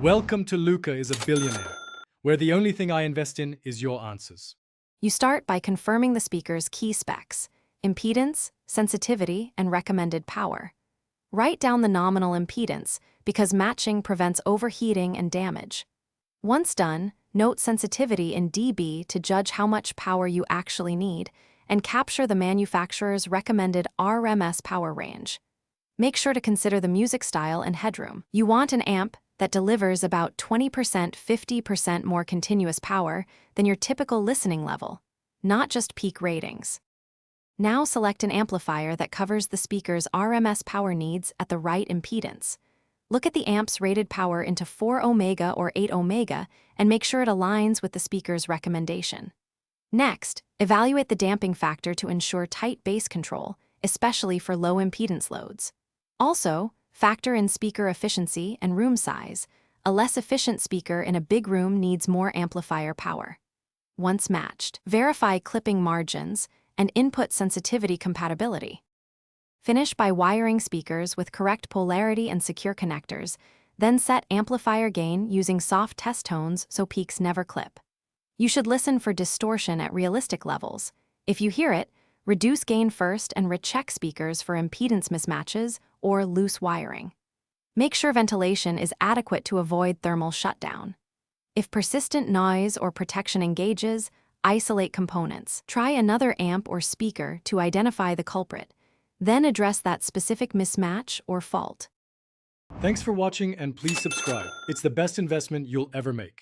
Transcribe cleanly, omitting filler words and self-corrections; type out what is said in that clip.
Welcome to Luca is a Billionaire, where the only thing I invest in is your answers. You start by confirming the speaker's key specs: impedance, sensitivity, and recommended power. Write down the nominal impedance because matching prevents overheating and damage. Once done, note sensitivity in dB to judge how much power you actually need, and capture the manufacturer's recommended RMS power range. Make sure to consider the music style and headroom. You want an amp that delivers about 20% 50% more continuous power than your typical listening level, not just peak ratings. Now select an amplifier that covers the speaker's RMS power needs at the right impedance. Look at the amp's rated power into 4 ohms or 8 ohms and make sure it aligns with the speaker's recommendation. Next, evaluate the damping factor to ensure tight bass control, especially for low impedance loads. Also, factor in speaker efficiency and room size. A less efficient speaker in a big room needs more amplifier power. Once matched, verify clipping margins and input sensitivity compatibility. Finish by wiring speakers with correct polarity and secure connectors, then set amplifier gain using soft test tones so peaks never clip. You should listen for distortion at realistic levels. If you hear it, reduce gain first and recheck speakers for impedance mismatches or loose wiring. Make sure ventilation is adequate to avoid thermal shutdown. If persistent noise or protection engages, isolate components. Try another amp or speaker to identify the culprit, then address that specific mismatch or fault. Thanks for watching and please subscribe. It's the best investment you'll ever make.